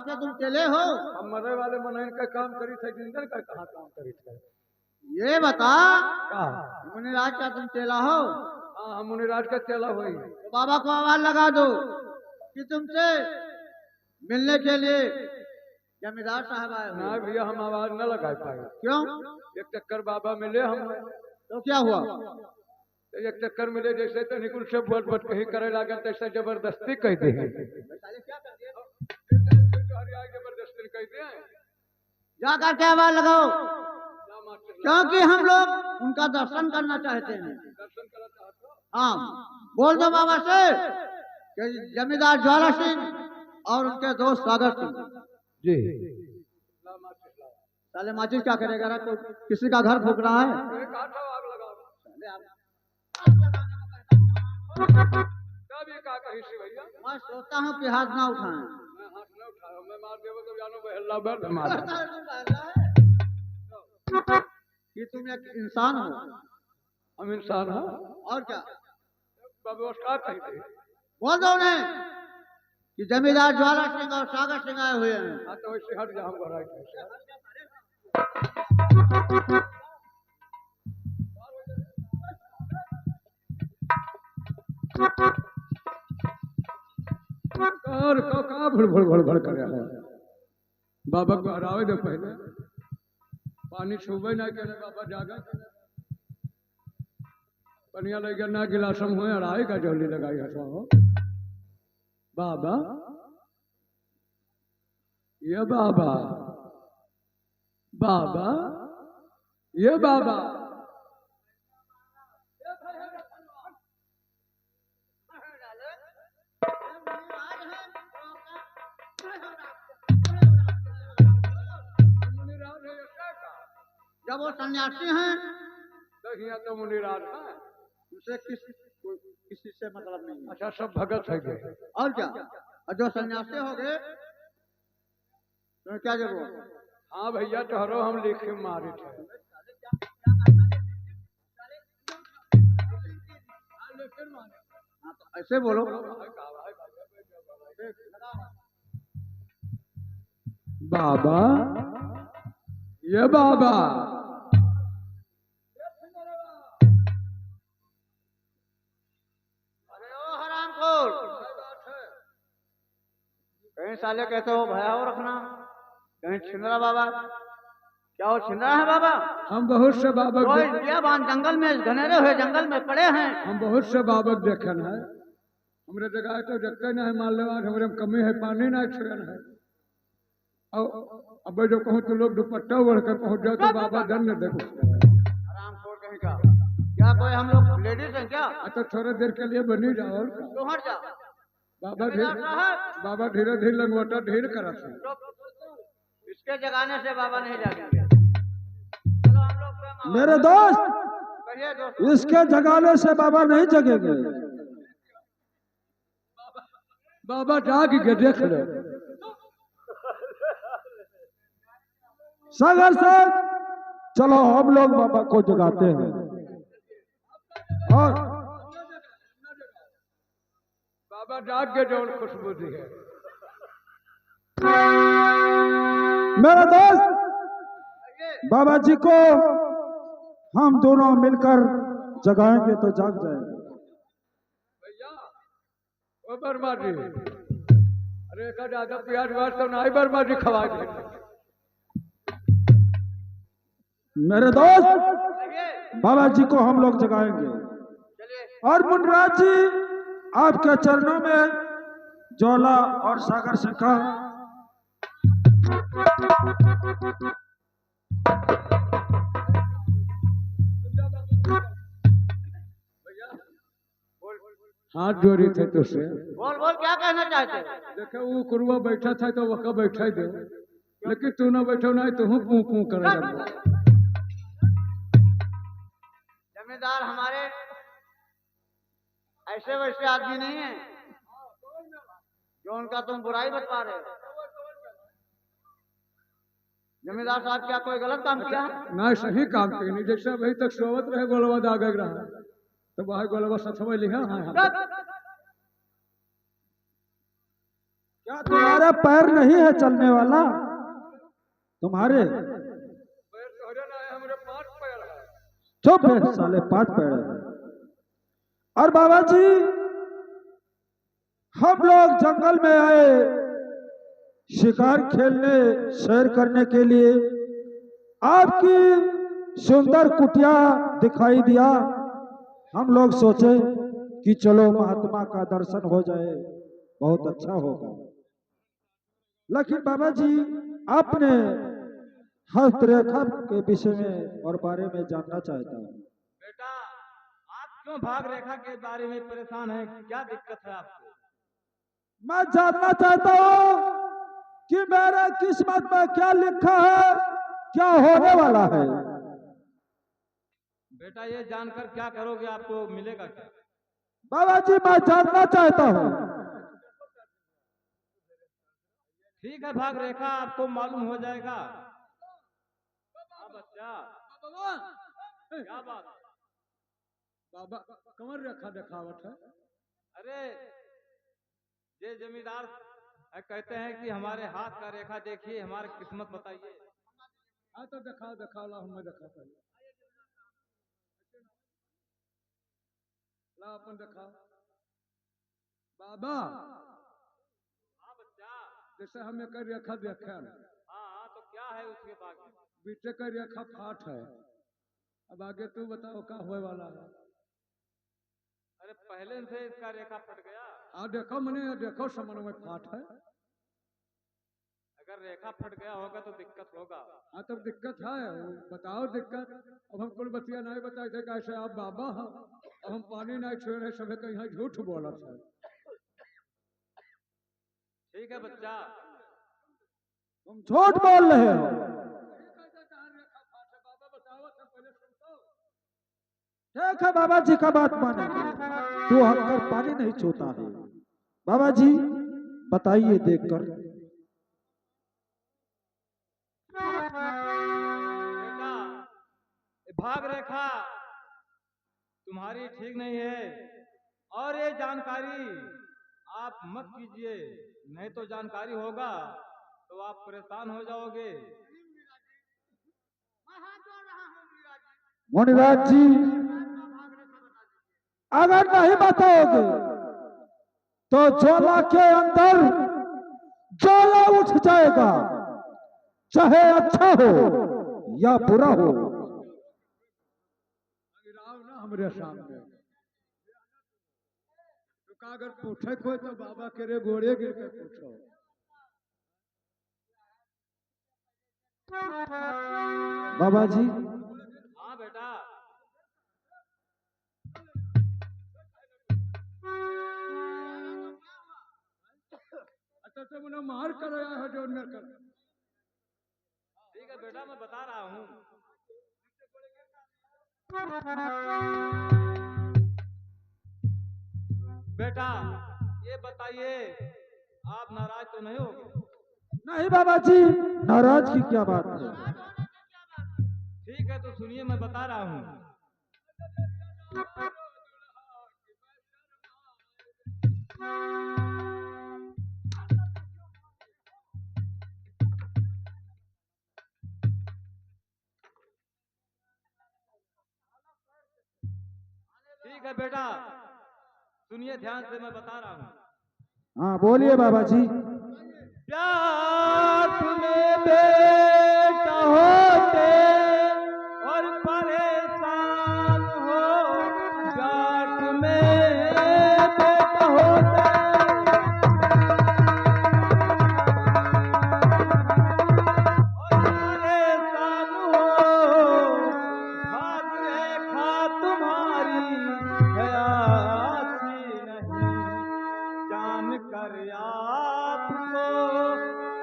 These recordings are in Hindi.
के तुम चले हो? हम मरे वाले मनैन का काम करी थे, जिंदर का कहाँ काम करी थे? ये बता, का मुनिराज का तुम चेला हो? हाँ, हम मुनिराज का चेला हुई। तो बाबा को आवाज लगा दो कि तुमसे मिलने के लिए जमींदार साहब आए ना हो। भैया, हम आवाज न लगा पाए। क्यों? एक चक्कर बाबा मिले हम, तो क्या हुआ? तो एक चक्कर मिले जैसे तो निकुल से बोट बोट कही करे लगे, तैसे जबरदस्ती कह दे। जबरदस्ती कह दे, जाकर के आवाज लगाओ, क्योंकि हम लोग उनका दर्शन करना चाहते हैं। दर्शन करना चाहते हो? हाँ, बोल दो बाबा से कि जमींदार ज्वाला सिंह और उनके दोस्त सागर सिंह जी। साले माचिस क्या करेगा ना, तो किसी का घर फूक रहा है। आग लगाओ। भैया मैं सोचता हूँ कि हाथ ना उठाएं। मैं हाथ न उठाया, मैं मार देव तो जानो बहला बैठ मार। कि तुम एक इंसान हो। हम इंसान हैं और क्या? व्यवस्था कही थी। बोल दो उन्हें कि जमींदार ज्वाला सिंह और सागर सिंह आए हुए हैं। हाँ, तो वैसे हट जा, हम घर आए थे। और कहाँ भड़ भड़ भड़ भड़ कर रहा है? बाबा को हरावे दो पहले, पानी छूबे ना करे, बाबा जागा पनिया लगे ना गिलासम हुए, हराए का जोली लगाई हसो बाबा। ये बाबा, बाबा, ये बाबा। जब वो सन्यासी हैं तो मुनिराज है, उसे किसी से मतलब नहीं है। अच्छा, सब भगत है गए। और क्या? और जो सन्यासी हो गए तो क्या जरूरत? हाँ भैया, तोहरो हम लिखे मारे थे। हाँ, तो ऐसे बोलो। बाबा, ये बाबा। अरे ओ हरामखोर, कहीं साले कहते हो भया हो रखना, कहीं छिंदरा बाबा। क्या वो छिंदरा है बाबा? हम बहुत से बाबा तो इंडिया बांध जंगल में घनेरे हुए जंगल में पड़े हैं। हम बहुत से बाबा देखन है, हमरे जगह तो देखते न है, मान लो आज हमरे में कमी है, पानी ना छन है। अब जो कहूँ तो लोग दुपट्टा ओढ़ कर पहुंच जाओ तो बाबा धन्य देखो। हरामखोर कहीं का। क्या कोई हम लोग लेडीज हैं क्या? अच्छा, थोड़ी देर के लिए बनी जाओ और क्या? तो हट जा बाबा धीरे धीरे लंगोटा ढील करा से। इसके जगाने से बाबा नहीं जागेंगे। मेरे दोस्त, इसके जगाने से बाबा नहीं जगेंगे। बाबा जाग के देख लो। सागर से चलो हम लोग बाबा को जगाते हैं। और बाबा जाग के जो खुशबू दी है। मेरे दोस्त, बाबा जी को हम दोनों मिलकर जगाएंगे तो जाग जाएंगे। भैया ओ बर्मा जी, अरे का ज्यादा प्याज वाज तो नहीं बर्मा जी खवा दे। मेरे दोस्त, बाबा जी को हम लोग जगाएंगे। और मुनिराज जी, आपके चरणों में ज्वाला और सागर सिंह का हाथ जोड़ी थे तुझसे। बोल बोल, क्या कहना चाहते हो? देखे वो कुरुआ बैठा था तो वह बैठा दे, लेकिन तू ना बैठो ना तो हूँ पू पू करे। जमींदार हमारे ऐसे वैसे आदमी नहीं है जो उनका तुम बुराई बता रहे हो। जमींदार साहब क्या कोई गलत काम किया है? ना सही काम की नहीं, जैसे अभी तक सोवत रहे गोलवा दाग रहा तो वह गोलवा सचवा लिखा। हाँ हाँ, क्या तुम्हारा पैर नहीं है चलने वाला? तुम्हारे पैर तोहरे ना है, हमरे 5 पैर है। चुप है साले, 5 पैर है। और बाबा जी हम लोग जंगल में आए शिकार खेलने सैर करने के लिए, आपकी सुंदर कुटिया दिखाई दिया। हम लोग सोचे कि चलो महात्मा का दर्शन हो जाए, बहुत अच्छा होगा। लेकिन बाबा जी आपने हस्तरेखा के विषय में और बारे में जानना चाहता हूँ। बेटा, आप क्यों भाग रेखा के बारे में परेशान हैं? क्या दिक्कत है आपको? मैं जानना चाहता हूँ कि मेरे किस्मत में क्या लिखा है, क्या होने वाला है। बेटा, ये जानकर क्या करोगे? आपको मिलेगा क्या? बाबा जी मैं जानना चाहता हूँ। ठीक है, भाग रेखा आपको मालूम हो जाएगा। हाँ बच्चा, बाबा क्या बात है? बाबा कमर रेखा दिखावट है। अरे ये जमींदार कहते हैं कि हमारे हाथ का रेखा देखिए, हमारी किस्मत बताइए। हाँ तो दिखाओ दिखाओ, ला हमें दिखा पहले, ला अपन दिखाओ बाबा। हाँ बच्चा। जैसे हमें कर रेखा देखे हाँ हाँ, तो क्या है उसके बाद? बीचे का रेखा फाट है। अब आगे तू बताओ क्या होने वाला है। अरे पहले से इसका रेखा फट गया। हाँ देखो मैंने, देखो समन में फाट है। अगर रेखा फट गया होगा तो दिक्कत होगा। हाँ तब दिक्कत है, वो बताओ दिक्कत। अब हम कुल बतिया नहीं बताए थे कैसे आप बाबा हो, अब हम पानी नहीं छुए रहे, सभी कहीं झूठ बोला था। ठीक है बच्चा, तुम झूठ बोल रहे हो। ठीक है बाबा जी का बात माने, तू हमकर पानी नहीं छूता है। बाबा जी बताइए देखकर। बेटा, भाग रेखा तुम्हारी ठीक नहीं है, और ये जानकारी आप मत कीजिए, नहीं तो जानकारी होगा तो आप परेशान हो जाओगे। मुनिराज जी अगर नहीं बताओगे तो ज्वाला के अंदर ज्वाला उठ जाएगा, चाहे अच्छा हो या बुरा हो। गिराओ ना हमरे सामने, तो का अगर पूछे कोई तो बाबा के रे गोड़े गिर के पूछो। बाबा जी हाँ बेटा, अच्छा तो मैंने मार कर आया है जो मेरे कर। ठीक है बेटा, मैं बता रहा हूँ। बेटा ये बताइए, आप नाराज तो नहीं होगे? नहीं बाबा जी, नाराज की क्या बात है। ठीक है तो सुनिए, मैं बता रहा हूँ। ठीक है बेटा, सुनिए ध्यान से, मैं बता रहा हूँ। हाँ बोलिए बाबा जी। प्यास में बेटा होते और परेशान हो, प्यास में बेटा होते और परेशान हो, भाग रेखा तुम्हारी है अच्छी नहीं, जान कर आपको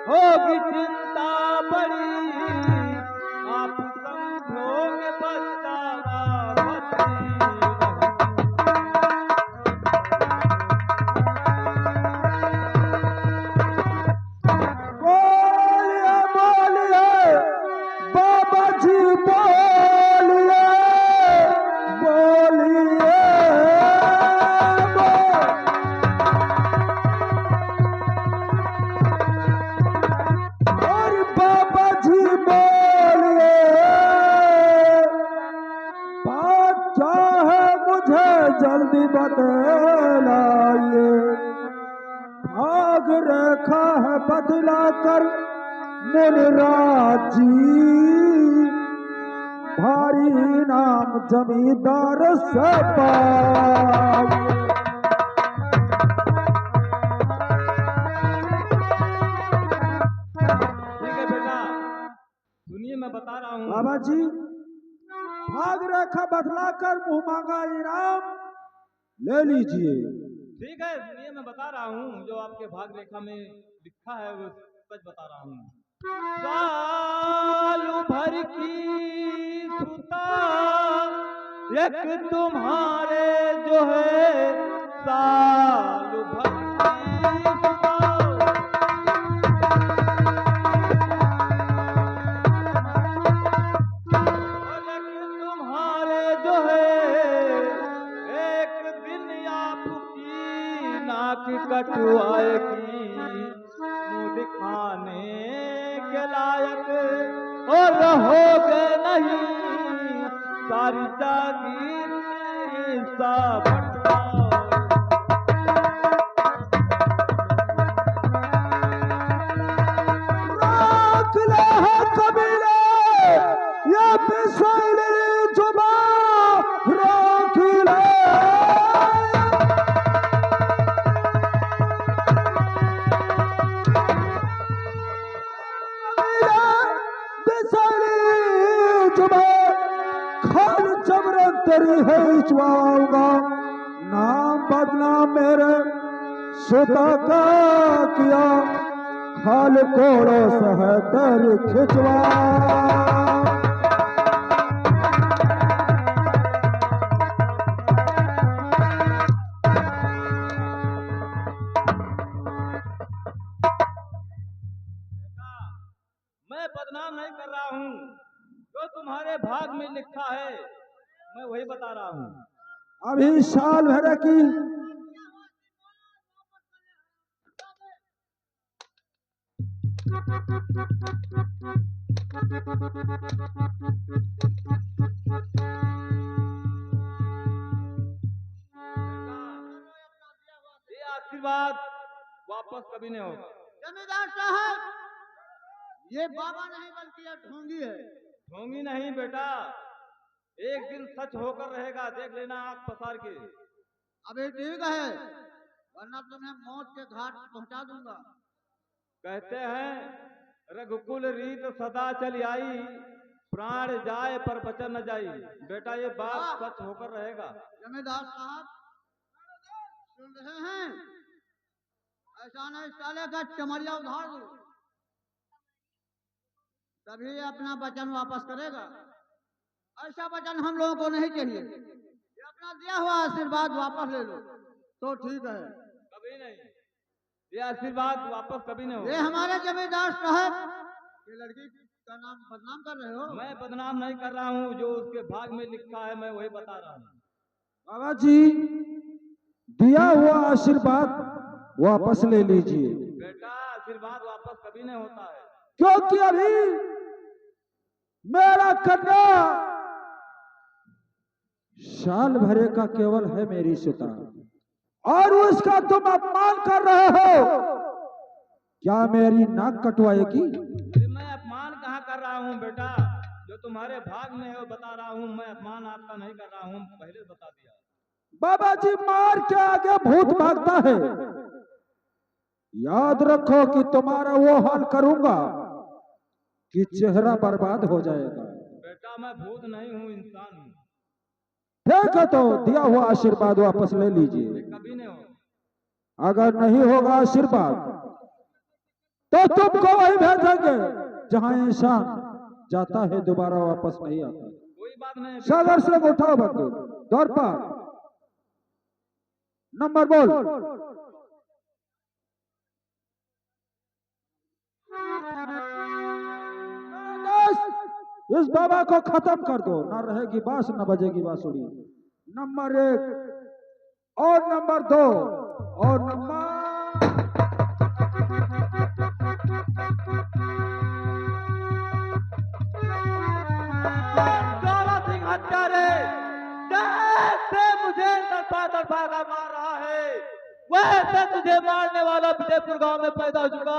होगी चिंता बड़ी, आप समझोगे पछतावा बची बोलिए बोलिए बाबा जी, बोलिए बोलिए बदलाइए, भाग रेखा है बदला कर मुनिराज जी, भारी नाम जमींदार से पाए। ठीक है बेटा, सुनिए मैं बता रहा हूँ। बाबा जी, भाग रेखा बदला कर मुंह मांगा इनाम ले लीजिए। ठीक है, सुनिए मैं बता रहा हूँ, जो आपके भाग रेखा में लिखा है वो सच बता रहा हूँ। साल भर की सुता एक तुम्हारे जो है, साल भर की सुता तुम्हारे जो है, एक दिन आपकी नाक कटवाएगी, मुंह दिखाने के लायक और रहोगे नहीं, सारी जागीर में हिस्सा बंटवाओ। राख ले है कबीले ये पिसैली जुबा, राख ले पिसैली जुबा, खाल जबरन तेरी है इचवाऊंगा, नाम बदनाम मेरे सुता का किया, खाल कोड़ो सह तेरी खिंचवा। मैं बदनाम नहीं कर रहा हूँ, जो तुम्हारे भाग में लिखा है मैं वही बता रहा हूँ। अभी साल भर की ये आशीर्वाद वापस कभी नहीं होगा। जमींदार साहब, ये बाबा नहीं बल्कि ये ढोंगी है। ढोंगी नहीं बेटा, एक दिन सच होकर रहेगा, देख लेना आंख पसार के। अभी ठीक है, वरना तुम्हें मौत के घाट पहुंचा दूंगा। कहते हैं रघुकुल रीत सदा चली आई, प्राण जाए पर बचन न जाई। बेटा ये बात सच होकर रहेगा। जमींदार साहब सुन रहे हैं, ऐसा नहीं साले का चमड़िया उधार दो, तभी अपना वचन वापस करेगा। ऐसा वचन हम लोगों को नहीं चाहिए। ये अपना दिया हुआ आशीर्वाद वापस ले लो तो ठीक है। कभी नहीं, ये आशीर्वाद वापस कभी नहीं ये होगा। हमारे जमींदार साहब, ये लड़की का नाम बदनाम कर रहे हो। मैं बदनाम नहीं कर रहा हूँ, जो उसके भाग में लिखा है मैं वही बता रहा हूँ। बाबा जी, दिया हुआ आशीर्वाद वापस ले लीजिए, बेटा आशीर्वाद वापस कभी नहीं होता है। क्योंकि अभी मेरा कन्या साल भरे का केवल है मेरी सुता, और उसका तुम अपमान कर रहे हो। क्या मेरी नाक कटवाएगी? अरे मैं अपमान कहाँ कर रहा हूँ बेटा, जो तुम्हारे भाग में है वो बता रहा हूँ। मैं अपमान आपका नहीं कर रहा हूँ, पहले बता दिया। बाबा जी, मार के आगे भूत भागता है। याद रखो कि तुम्हारा वो हाल करूंगा कि चेहरा बर्बाद हो जाएगा। बेटा मैं भूत नहीं हूँ, इंसान हूँ। ठीक है, तो दिया हुआ आशीर्वाद वापस ले लीजिए। ये कभी नहीं होगा। अगर नहीं होगा आशीर्वाद तो तुमको वही भेजेंगे जहां इंसान जाता है दोबारा वापस नहीं आता। कोई बात नहीं। सागर से उठाओ बंदूक, दौड़ पर नंबर बोल। इस बाबा को खत्म कर दो, ना रहेगी बांस न बजेगी बांसुरी। नंबर 1 और नंबर 2 और नंबर सारा सिंह हत्यारे जैसे मुझे बड़ा तड़पाका मार रहा है, वैसे तुझे मारने वाला विजयपुर गांव में पैदा हो चुका।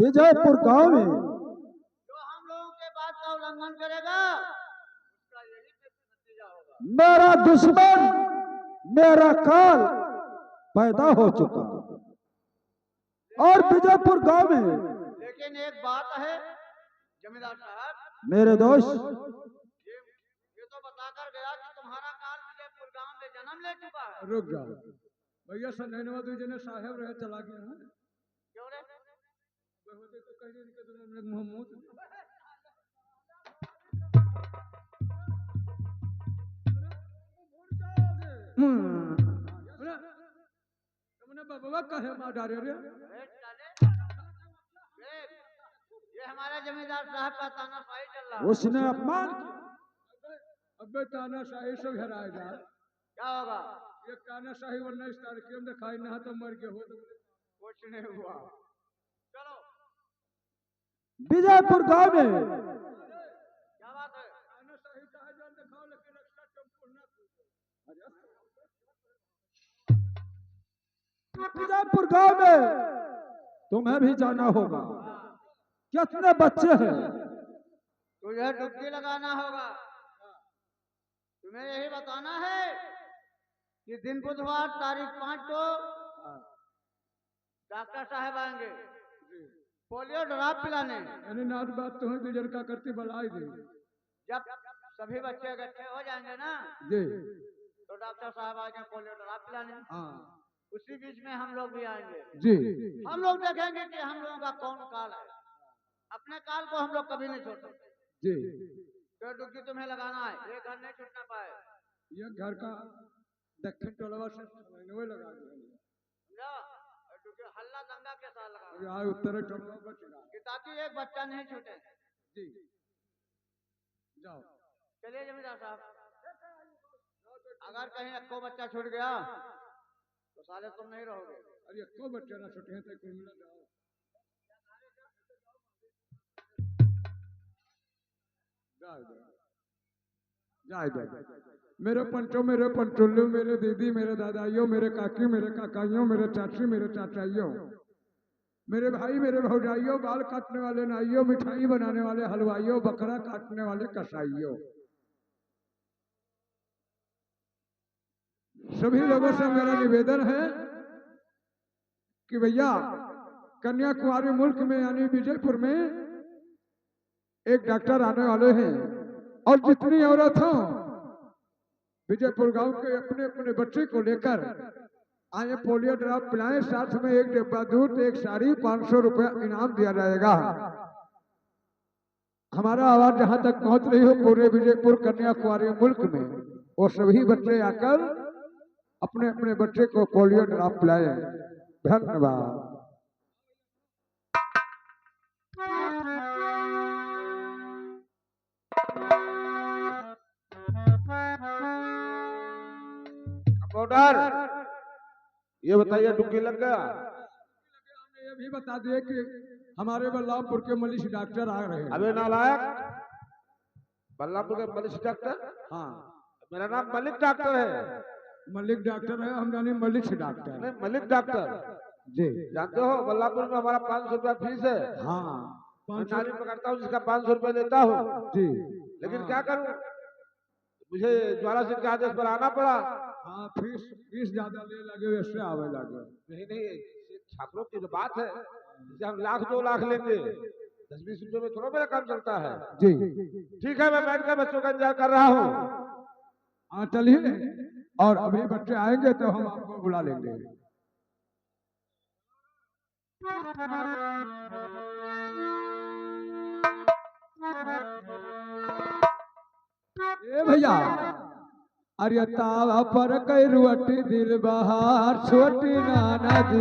विजयपुर गांव में जो हम लोगों के बात का उल्लंघन करेगा उसका यही नतीजा होगा। मेरा दुश्मन मेरा काल पैदा हो चुका और विजयपुर गांव में। लेकिन एक बात है जमींदार साहब, मेरे दोस्त, ये तो बताकर गया कि तुम्हारा काल विजयपुर गांव में जन्म ले चुका है। रुक जाओ भैया, संधनवा दूजने साहेब रहे चला गया है। क्यों रे? होते तो कहीं इनके दुनिया में मोहम्मद तुमने बाबा कहे मार डाले रे। ये हमारे जमींदार साहब का तानाशाही चल रहा है। उसने अपमान अबे तानाशाही से घेराएगा। क्या होगा? ये तानाशाही 19 तारीख में दिखाई ना तो मर के हो तो कुछ नहीं हुआ। चलो विजयपुर गांव में क्या बात है? तानाशाही कहा जान दिखाओ, लेकिन रक्षा संपूर्ण विजयपुर गांव में तुम्हें भी जाना होगा। कितने बच्चे हैं? तुझे डुबकी लगाना होगा। तुम्हें यही बताना है कि दिन बुधवार तारीख 5 को डॉक्टर साहब आएंगे पोलियो ड्रॉप पिलाने। यानी नाथ बात तो है गुजर का करती बलाई दे। जब सभी बच्चे इकट्ठे हो जाएंगे ना जी, तो डॉक्टर साहब आएंगे पोलियो ड्रॉप पिलाने। हाँ उसी बीच में हम लोग भी आएंगे। जी, हम लोग देखेंगे कि हम लोगों का कौन काल है। अपने काल को हम लोग कभी नहीं छोड़ सकते। जी। तो डुबकी तुम्हें लगाना है, ये घर नहीं छूटना पाए। ये घर का दक्षिण टोलवा से समझने लगा दिया। डुबकी हल्ला दंगा के साथ लगा यहाँ उत्तर टोलवा बचेगा कि ताकि एक बच्चा नहीं छूटे। जी। जाओ चलिए जमींदार साहब, अगर कहीं एक्को बच्चा छूट गया तो साले तुम नहीं रहोगे। अरे को बच्चे ना छुटे हैं तो कुल मिला जाओ। जाए मेरे पंचों, मेरे पंचोल्लू, मेरे दीदी, मेरे दादाइयों, मेरे काकी, मेरे काकाइयों, मेरे चाची, मेरे चाचाइयों, मेरे भाई, मेरे भौजाइयों, बाल काटने वाले नाइयों, मिठाई बनाने वाले हलवाइयों, बकरा काटने वाले कसाइयों, सभी लोगों से मेरा निवेदन है कि भैया कन्याकुमारी मुल्क में यानी विजयपुर में एक डॉक्टर आने वाले हैं और जितनी औरत हो विजयपुर गांव के अपने अपने बच्चे को लेकर आए, पोलियो ड्रॉप पिलाएं, साथ में एक डिब्बा दूध, एक साड़ी, 500 रुपया इनाम दिया जाएगा। हमारा आवाज जहां तक पहुंच रही हो पूरे विजयपुर कन्याकुमारी मुल्क में, वो सभी बच्चे आकर अपने अपने बच्चे को पोलियो ड्रॉप पिलाएं। धन्यवाद। कंपाउंडर, ये बताइए डुबकी लग गया? हमने ये भी बता दिए कि हमारे बल्लामपुर के मलिश डॉक्टर आ रहे हैं। अबे नालायक, बल्लापुर के मलिक डॉक्टर? हाँ, मेरा नाम मलिक डॉक्टर है। मलिक डॉक्टर है, हम जाने मलिक डॉक्टर। नहीं, मलिक डॉक्टर जी। जानते हो बल्लापुर में हमारा 500 रुपया फीस है। हाँ, मैं नाली पकड़ता हूँ जिसका 500 रुपया लेता हूँ। जी। लेकिन क्या करूँ, मुझे ज्वाला सिंह के आदेश पर आना पड़ा। हाँ, फीस ज्यादा ले लगे वैसे आवे लगे। नहीं, छात्रों की जो बात है, जैसे हम 1 लाख 2 लाख लेंगे, 10-20 रुपये में थोड़ा मेरा काम चलता है। जी। ठीक है, मैं बैठ कर बच्चों का इंतजार कर रहा हूँ। हाँ चलिए, और अभी बच्चे आएंगे तो हम आपको बुला लेंगे। ए भैया, अरे तावा पर कई रुअटी दिल बहार छोटी नाना जी।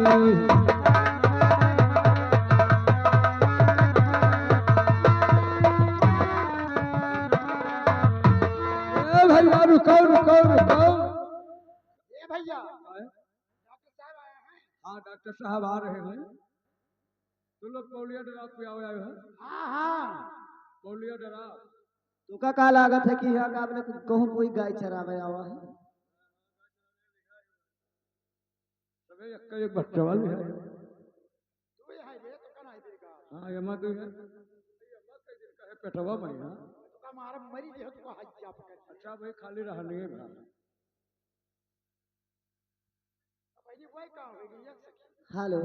ए भैया रुको रुको रुको। ए भैया, हाँ डॉक्टर साहब आ रहे हैं। तुम लोग पोलियो ड्रॉप पे आए हो? हाँ हाँ। पोलियो ड्रॉप तो का लागत है कि यहाँ का आपने कहूँ कोई गाय चरावे आवा है? सबे एक बच्चा वाली है। हाँ यमा तो है। पेटवा महीना अच्छा भाई खाली रहने है भाई। हेलो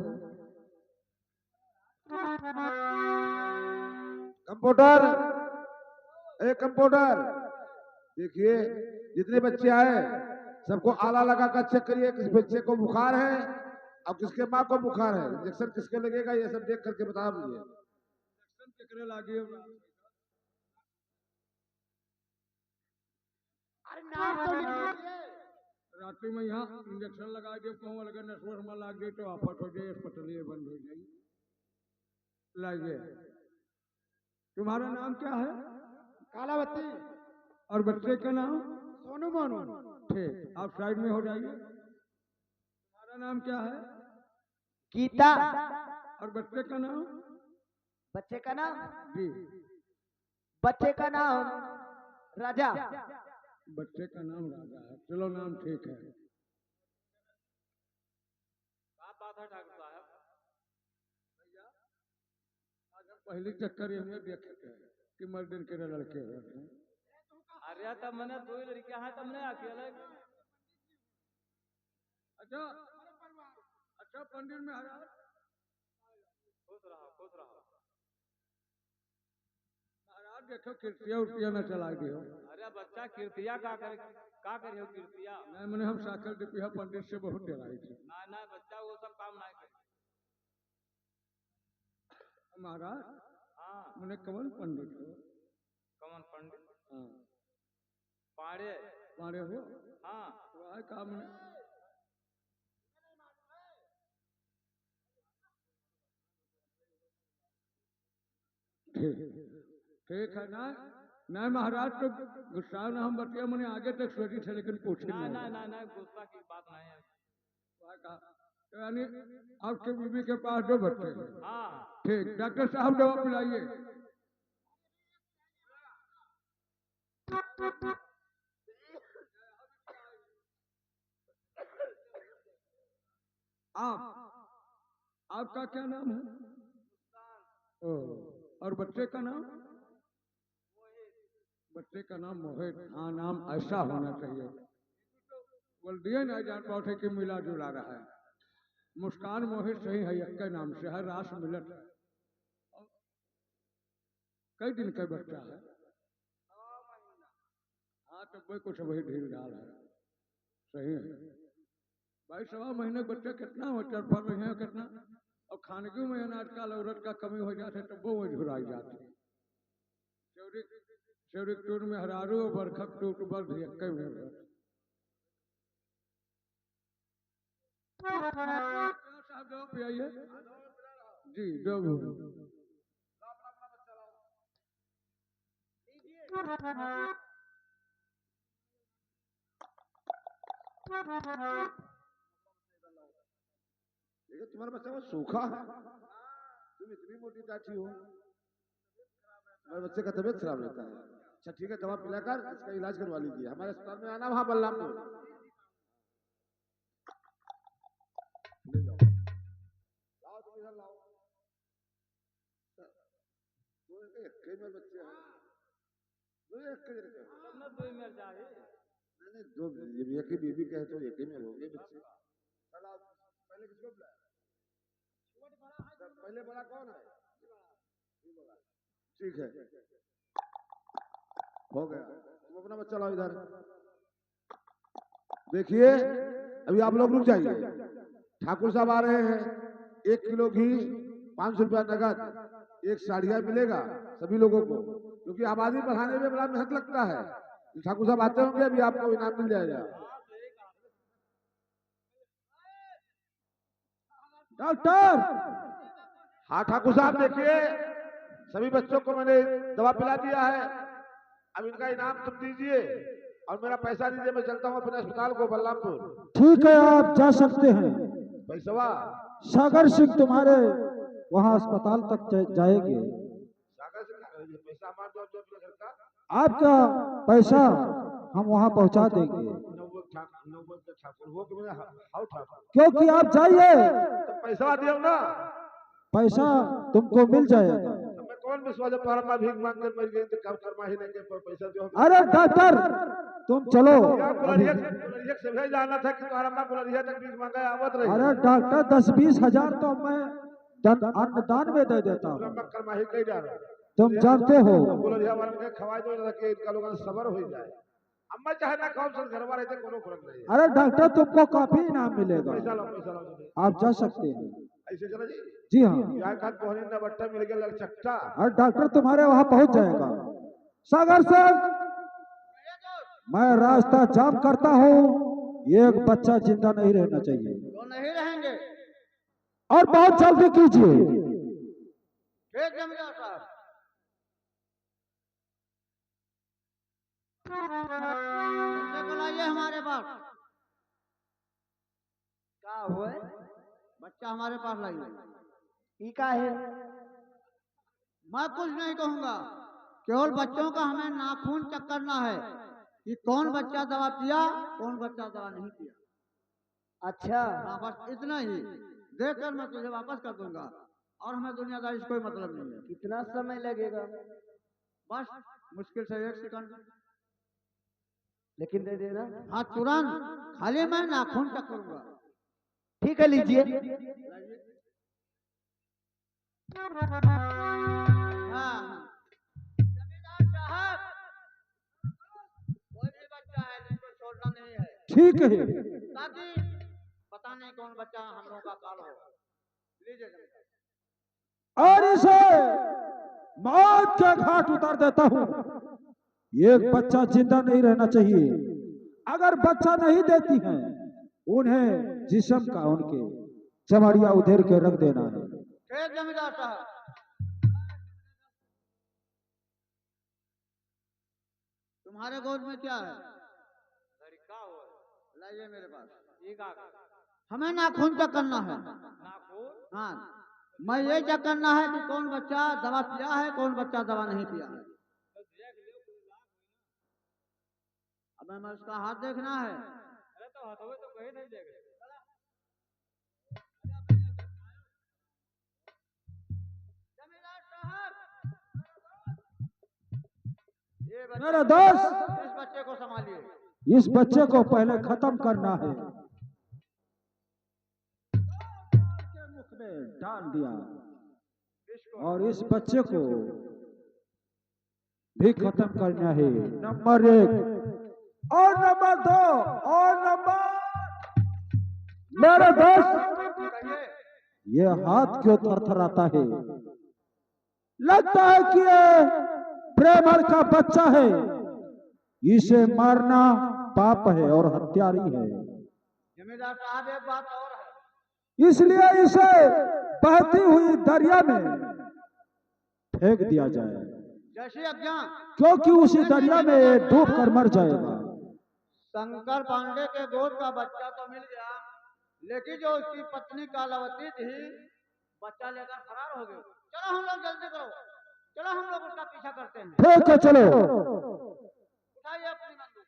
कंप्यूटर, ए कंप्यूटर, देखिए जितने बच्चे आए सबको आला लगा कर चेक करिए किस बच्चे को बुखार है और किसके माँ को बुखार है, इंजेक्शन किसके लगेगा ये सब देख करके बता मुझे। केकरे लागी रात्रि में यहाँ इंजेक्शन लगा दिए कहूँ लगे नसवर में लाग गई तो आफत हो जाए अस्पताल बंद हो जाए। लाइए तुम्हारा नाम क्या है? कालावती। और बच्चे का नाम? सोनू मोनू। ठीक आप साइड में हो जाइए। तुम्हारा नाम क्या है? गीता। और बच्चे का नाम? बच्चे का नाम? जी बच्चे का नाम राजा। बच्चे का नाम राजा है। चलो नाम ठीक है। क्या बात है डॉक्टर साहब? पहली चक्कर ये देखे थे कि मर्दन के लड़के होते हैं। अरे तब मैंने दो ही लड़कियां हैं, तब मैंने अकेले। अच्छा अच्छा पंडित महाराज खुश रहो खुश रहो। महाराज देखो कीर्तिया उर्तिया न चला दियो। अरे बच्चा कीर्तिया का करे हो कीर्तिया? नहीं मैंने हम साकल डिपिया पंडित से बहुत डराई थी। ना ना बच्चा वो सब काम ना करे। महाराज हाँ मैंने कमल पंडित हो। कमन पंडित? हाँ पाड़े? मारे हो? हाँ वह काम में ठीक है ना। नहीं महाराज तो गुस्सा ना हम बतिया मैंने आगे तक सोची थे लेकिन पूछे ना नहीं। ना ना ना गुस्सा की बात नहीं है। तो यानी आपके बीवी के पास 2 बच्चे हैं। हाँ ठीक डॉक्टर साहब दवा पिलाइए। आपका क्या नाम है? ओ और बच्चे का नाम? बच्चे का नाम मोहित। हाँ नाम ऐसा होना चाहिए। बोल दिए ना जान पाते कि मिला जुला रहा है। मुस्कान मोहित सही है एक नाम से है। रास मिलत है। कई दिन का बच्चा है? हाँ तो कोई कुछ वही ढील ढाल है। सही है भाई। 1.25 महीने बच्चा कितना हो 4-5 महीने कितना। और खानगी में आजकल औरत का कमी हो जाते तब वो झुराई जाती है। चौरिक टूर में हरारू बरखक टूट बर्द एक में साहब दो पियाइए जी। 2 देखो तुम्हारा बच्चा वो सूखा है, तुम इतनी मोटी चाची हो, हमारे बच्चे का तबीयत खराब रहता है। अच्छा ठीक है दवा पिलाकर इसका इलाज करवा लीजिए। हमारे अस्पताल में आना वहाँ बलरामपुर। ले जाओ लाओ तुम इधर लाओ। एक मेरे बच्चे हैं सबने दो ही मेर जाए। नहीं 2 एक ही बीबी कहे तो एक ही में हो गए बच्चे। पहले किसको बुलाया? पहले बड़ा कौन है? ठीक है हो गया। तुम अपना बच्चा लाओ इधर। देखिए अभी आप लोग रुक जाइए। ठाकुर साहब आ रहे हैं। 1 किलो घी 500 रुपया नगद, 1 साड़िया मिलेगा सभी लोगों को, क्योंकि आबादी बढ़ाने में बड़ा मेहनत लगता है। ठाकुर साहब आते होंगे अभी आपको इनाम मिल जाएगा। डॉक्टर। हाँ ठाकुर साहब देखिए सभी बच्चों को मैंने दवा पिला दिया है। अब इनका इनाम तुम दीजिए और मेरा पैसा दीजिए। मैं चलता हूँ अपने अस्पताल को बलरामपुर। ठीक है आप जा सकते हैं। पैसवा सागर सिंह तुम्हारे वहां अस्पताल तक जाएंगे। सागर से पैसा हमारे जो घर का आपका पैसा हम वहां पहुंचा देंगे, नौबत ठाकुर हो कि मेरा हाउ ठाकुर क्योंकि आप जाइए, तो पैसा दियो ना। पैसा तुमको मिल जाएगा। तो मैं कौन विश्वास तुम्हारा माँ भीख मांग कर मर गई तो कब कर्मा ही नहीं के पैसा दो। अरे डॉक्टर तुम चलो। गुलरिया से भी जाना था कि तुम्हारा माँ गुलरिया तक भीख मांगा आवत रही। अरे डॉक्टर 10-20 हजार तो मैं अन्नदान में दे देता हूँ, कर्मा ही कहीं जा रहा तुम जानते हो। गुलरिया वाले के खवाए दो रखे इनका लोगों का सबर हो जाए। अम्मा चाहे ना कौन सा घर वाले थे कोनो फर्क नहीं है। अरे डॉक्टर तुमको काफी इनाम मिलेगा, पैसा लो आप जा सकते हैं। ऐसे चला जी। जी हाँ, यहाँ का कोहनी ना बट्टा मिल गया लचक्टा। और डॉक्टर तुम्हारे वहां पहुंच जाएगा। सागर साहब मैं रास्ता जाम करता हूँ, एक बच्चा जिंदा नहीं रहना चाहिए तो नहीं रहेंगे। और बहुत जल्दी कीजिए। ठीक जमींदार साहब। बच्चे को लाइए हमारे पास। क्या हुआ? बच्चा हमारे पास लाइए। ई का है? मैं कुछ नहीं कहूंगा, केवल बच्चों का हमें नाखून चेक करना है कि कौन बच्चा दवा पिया, कौन बच्चा दवा नहीं पिया। अच्छा, हाँ बस इतना ही। देखकर मैं तुझे वापस कर दूंगा और हमें दुनियादारी से कोई मतलब नहीं है। कितना समय लगेगा? बस मुश्किल से 1 सेकंड। लेकिन दे देना। हाँ तुरंत, खाली मैं नाखून चेक करूंगा। ठीक है, लीजिए। हाँ जमींदार साहब, कोई भी बच्चा है जिसको छोड़ना नहीं है, ठीक है, ताकि पता नहीं कौन बच्चा हम लोगों का काल हो। लीजिए जमींदार। और इसे मौत के घाट उतार देता हूँ। एक बच्चा जिंदा नहीं रहना चाहिए। अगर बच्चा नहीं देती है, उन्हें जिस्म का उनके चमड़िया उधेर के रख देना है। ठीक जमींदार साहब। तुम्हारे गोद में क्या है? लाइए मेरे पास। हमें नाखून चेक करना है। हाँ, मैं ये चेक करना है कि कौन बच्चा दवा पिया है, कौन बच्चा दवा नहीं पिया है। अब हमें उसका हाथ देखना है। अरे तो हाथों तो कहीं नहीं देख रहे। जमींदार साहब, ये मेरे दोस्त, इस बच्चे को संभालिए। इस बच्चे को पहले खत्म करना है। के मुख में डाल दिया और इस बच्चे को भी खत्म करना है। नंबर 1 और नंबर 2 और नंबर। मेरे दोस्त, ये हाथ क्यों थरथराता है? लगता है कि ये ब्राह्मण का बच्चा है। इसे मारना पाप है और हत्यारी है, जमींदार साहब एक बात और है। इसलिए इसे बहती हुई दरिया में फेंक दिया जाए, जैसी आज्ञा। क्योंकि उसी दरिया में डूब कर मर जाएगा। शंकर पांडे के गोद का बच्चा तो मिल गया, लेकिन जो उसकी पत्नी कालावती थी, बच्चा लेकर फरार हो गए। चलो हम लोग जल्दी करो, चलो हम लोग उसका पीछा करते हैं। ठीक है, चलो। उठाइए अपनी बंदूक।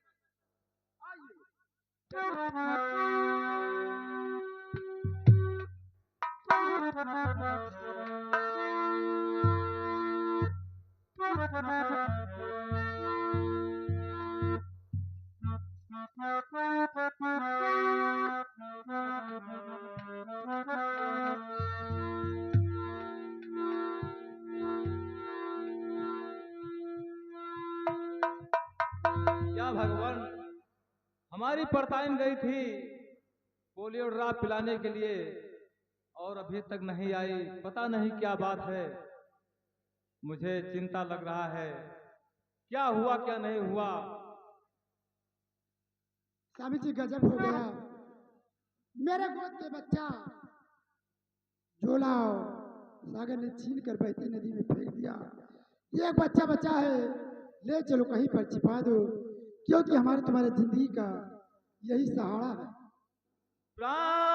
या भगवान, हमारी परताइन गई थी पोलियो ड्रॉप पिलाने के लिए और अभी तक नहीं आई। पता नहीं क्या बात है, मुझे चिंता लग रहा है। क्या हुआ क्या नहीं हुआ। स्वामी जी गजब हो गया। मेरे गोद के बच्चा झोला सागर ने छीन कर बहती नदी में फेंक दिया। ये एक बच्चा बचा है, ले चलो कहीं पर छिपा दो, क्योंकि हमारे तुम्हारे जिंदगी का यही सहारा है। प्राण